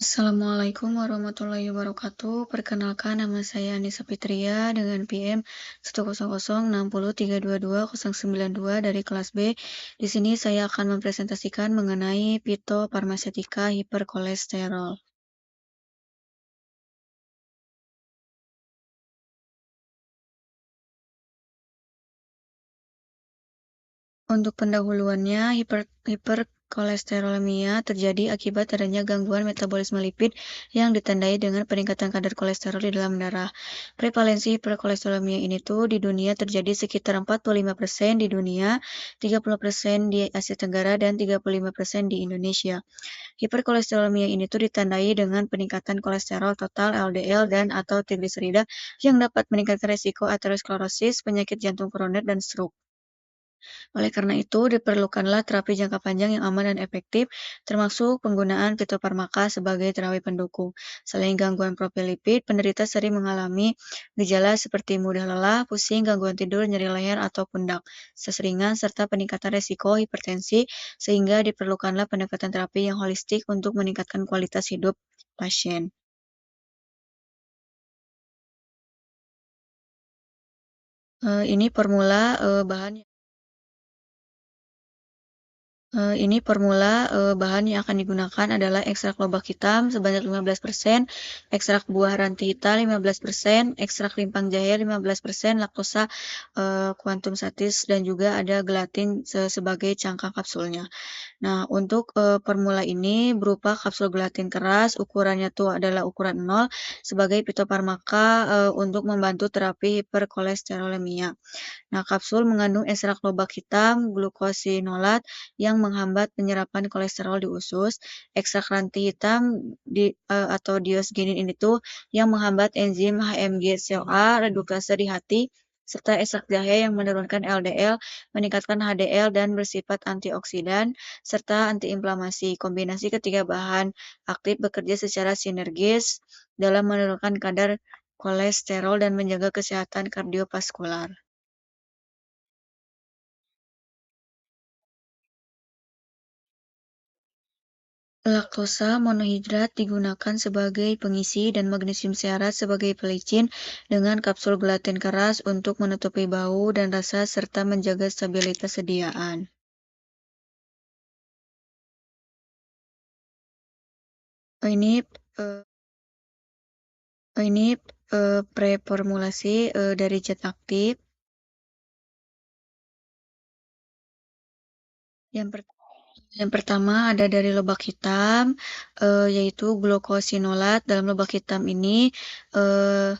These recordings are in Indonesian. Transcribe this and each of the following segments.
Assalamualaikum warahmatullahi wabarakatuh. Perkenalkan nama saya Anissa Fitria dengan PIM 1006063220092 dari kelas B. Di sini saya akan mempresentasikan mengenai fitofarmasetika hiperkolesterol. Untuk pendahuluannya, hiperkolesterolemia terjadi akibat adanya gangguan metabolisme lipid yang ditandai dengan peningkatan kadar kolesterol di dalam darah. Prevalensi hiperkolesterolemia ini tuh di dunia terjadi sekitar 45% di dunia, 30% di Asia Tenggara, dan 35% di Indonesia. Hiperkolesterolemia ini tuh ditandai dengan peningkatan kolesterol total LDL dan atau trigliserida yang dapat meningkatkan resiko aterosklerosis, penyakit jantung koroner, dan stroke. Oleh karena itu, diperlukanlah terapi jangka panjang yang aman dan efektif, termasuk penggunaan fitofarmaka sebagai terapi pendukung. Selain gangguan profil lipid, penderita sering mengalami gejala seperti mudah lelah, pusing, gangguan tidur, nyeri leher atau pundak, seseringan, serta peningkatan resiko hipertensi, sehingga diperlukanlah pendekatan terapi yang holistik untuk meningkatkan kualitas hidup pasien. Ini formula bahan ini formula, bahan yang akan digunakan adalah ekstrak lobak hitam sebanyak 15%, ekstrak buah ranti hitam 15%, ekstrak rimpang jahe 15%, laktosa, kuantum satis, dan juga ada gelatin sebagai cangkang kapsulnya. Nah, untuk, formula ini berupa kapsul gelatin keras, ukurannya tuh adalah ukuran 0 sebagai fitofarmaka, untuk membantu terapi hiperkolesterolemia. Nah, kapsul mengandung ekstrak lobak hitam, glukosinolat yang menghambat penyerapan kolesterol di usus, ekstrak ranti hitam atau diosgenin ini tuh yang menghambat enzim HMG-CoA redukase di hati, serta ekstrak jahe yang menurunkan LDL, meningkatkan HDL dan bersifat antioksidan serta antiinflamasi. Kombinasi ketiga bahan aktif bekerja secara sinergis dalam menurunkan kadar kolesterol dan menjaga kesehatan kardiovaskular. Laktosa monohidrat digunakan sebagai pengisi dan magnesium stearat sebagai pelicin dengan kapsul gelatin keras untuk menutupi bau dan rasa serta menjaga stabilitas sediaan. Ini eh, ini preformulasi dari zat aktif. Yang per- yang pertama ada dari lobak hitam, yaitu glukosinolat. Dalam lobak hitam ini eh,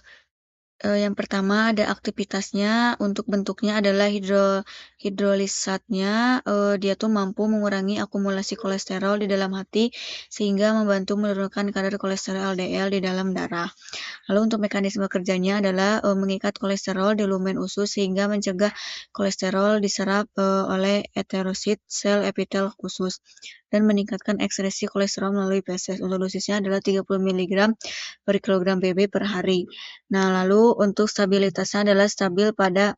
yang pertama ada aktivitasnya, untuk bentuknya adalah hidrolisatnya, dia tuh mampu mengurangi akumulasi kolesterol di dalam hati sehingga membantu menurunkan kadar kolesterol LDL di dalam darah. Lalu untuk mekanisme kerjanya adalah mengikat kolesterol di lumen usus sehingga mencegah kolesterol diserap oleh aterosit sel epitel usus dan meningkatkan ekskresi kolesterol melalui feses. Untuk dosisnya adalah 30 mg per kilogram BB per hari. Nah, lalu untuk stabilitasnya adalah stabil pada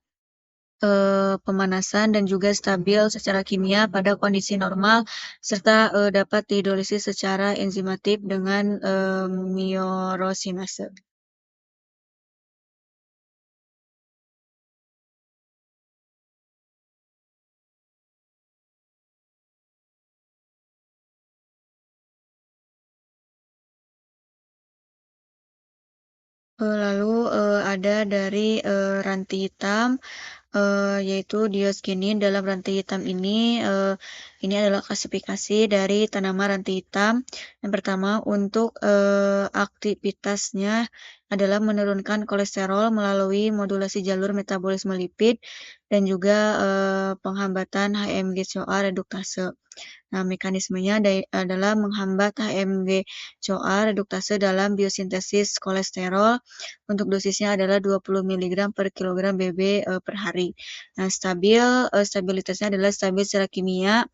pemanasan dan juga stabil secara kimia pada kondisi normal serta dapat dihidrolisis secara enzimatik dengan myorosинase. Lalu ada dari ranti hitam, yaitu diosgenin. Dalam ranti hitam ini adalah klasifikasi dari tanaman ranti hitam. Yang pertama untuk aktivitasnya adalah menurunkan kolesterol melalui modulasi jalur metabolisme lipid dan juga penghambatan HMG-CoA reduktase. Nah, mekanismenya adalah menghambat HMG-CoA reduktase dalam biosintesis kolesterol. Untuk dosisnya adalah 20 mg per kilogram BB per hari. Nah, stabilitasnya adalah stabil secara kimia,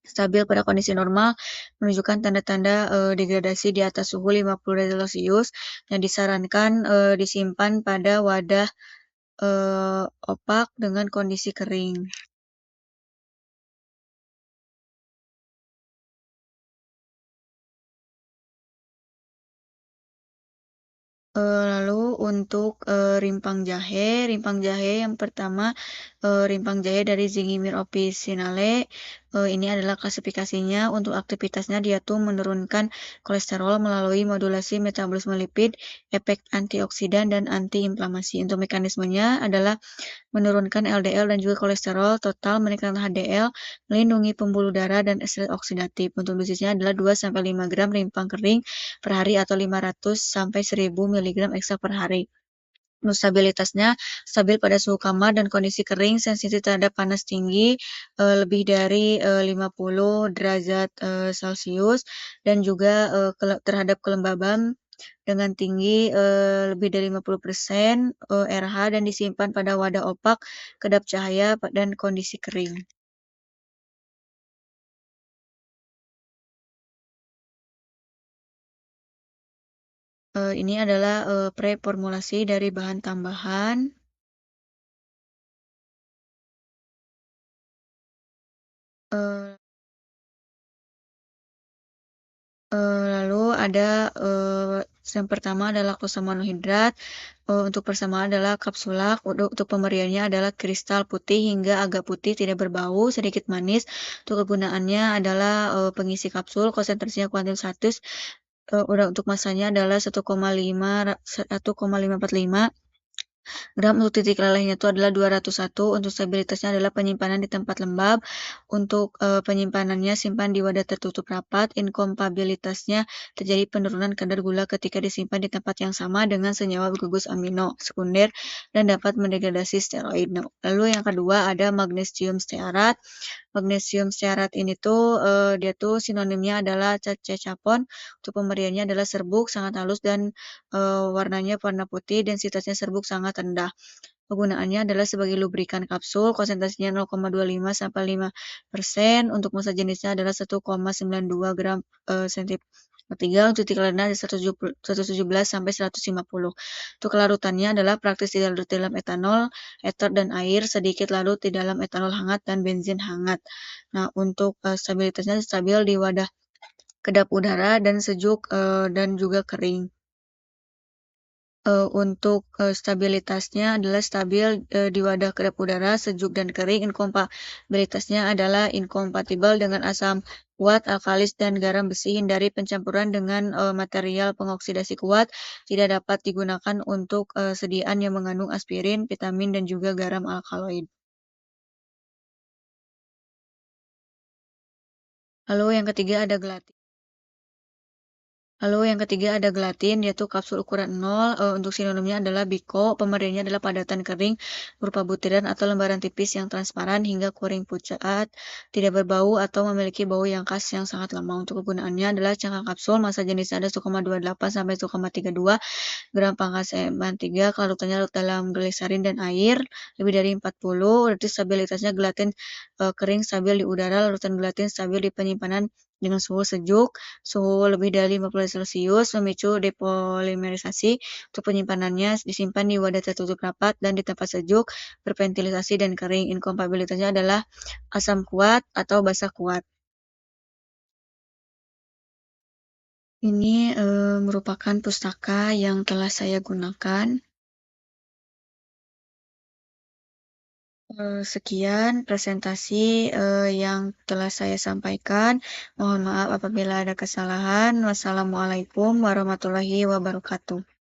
stabil pada kondisi normal, menunjukkan tanda-tanda degradasi di atas suhu 50 derajat Celcius yang disarankan disimpan pada wadah opak dengan kondisi kering. Lalu untuk, rimpang jahe yang pertama, rimpang jahe dari Zingibir officinale, ini adalah klasifikasinya untuk aktivitasnya dia tuh menurunkan kolesterol melalui modulasi metabolisme lipid, efek antioksidan dan antiinflamasi. Untuk mekanismenya adalah menurunkan LDL dan juga kolesterol total, menekan HDL, melindungi pembuluh darah dan stres oksidatif. Untuk dosisnya adalah 2-5 gram rimpang kering per hari atau 500 sampai 1000 mg ekstrak per hari. Untuk stabilitasnya, stabil pada suhu kamar dan kondisi kering, sensitif terhadap panas tinggi, lebih dari 50 derajat Celcius, dan juga terhadap kelembaban dengan tinggi lebih dari 50% RH dan disimpan pada wadah opak, kedap cahaya, dan kondisi kering. Ini adalah preformulasi dari bahan tambahan. eh, Lalu ada yang pertama adalah laktosa monohidrat. Untuk persamaan adalah kapsulak. Untuk pemberiannya adalah kristal putih hingga agak putih, tidak berbau, sedikit manis. Untuk kegunaannya adalah pengisi kapsul, konsentrasinya kuantum 100. Udah untuk masanya adalah 1,545 gram. Untuk titik lelehnya itu adalah 201. Untuk stabilitasnya adalah penyimpanan di tempat lembab. Untuk penyimpanannya simpan di wadah tertutup rapat. Inkompatibilitasnya terjadi penurunan kadar gula ketika disimpan di tempat yang sama dengan senyawa gugus amino sekunder dan dapat mendegradasi steroid. Nah, lalu yang kedua ada magnesium stearat. Magnesium stearat ini tuh dia tuh sinonimnya adalah cecapon. Untuk pemberiannya adalah serbuk sangat halus dan warnanya warna putih, densitasnya serbuk sangat rendah. Penggunaannya adalah sebagai lubrikan kapsul, konsentrasinya 0,25 sampai 5%. Untuk massa jenisnya adalah 1,92 gram cm. Ketiga, untuk titik lena ada 117 sampai 150. Untuk kelarutannya adalah praktis dilarut dalam etanol, ether, dan air, sedikit larut di dalam etanol hangat dan bensin hangat. Nah, untuk stabilitasnya stabil di wadah kedap udara dan sejuk dan juga kering. Untuk stabilitasnya adalah stabil di wadah kedap udara, sejuk dan kering. Inkompatibilitasnya adalah inkompatibel dengan asam kuat, alkalis, dan garam besi. Hindari pencampuran dengan material pengoksidasi kuat. Tidak dapat digunakan untuk sediaan yang mengandung aspirin, vitamin, dan juga garam alkaloid. Lalu yang ketiga ada gelatin. Lalu yang ketiga ada gelatin, yaitu kapsul ukuran 0. Untuk sinonimnya adalah biko. Pemberiannya adalah padatan kering berupa butiran atau lembaran tipis yang transparan hingga kuning pucat, tidak berbau atau memiliki bau yang khas yang sangat lama. Untuk kegunaannya adalah cangkang kapsul, massa jenisnya ada 1,28 sampai 1,32 gram pangkat cm3, kelarutannya dalam gliserin dan air lebih dari 40. Berarti stabilitasnya gelatin kering stabil di udara, larutan gelatin stabil di penyimpanan dengan suhu sejuk, suhu lebih dari 50 Celcius, memicu depolimerisasi. Untuk penyimpanannya disimpan di wadah tertutup rapat dan di tempat sejuk, berventilasi dan kering. Inkompatibilitasnya adalah asam kuat atau basa kuat. Ini merupakan pustaka yang telah saya gunakan. Sekian presentasi yang telah saya sampaikan. Mohon maaf apabila ada kesalahan. Wassalamualaikum warahmatullahi wabarakatuh.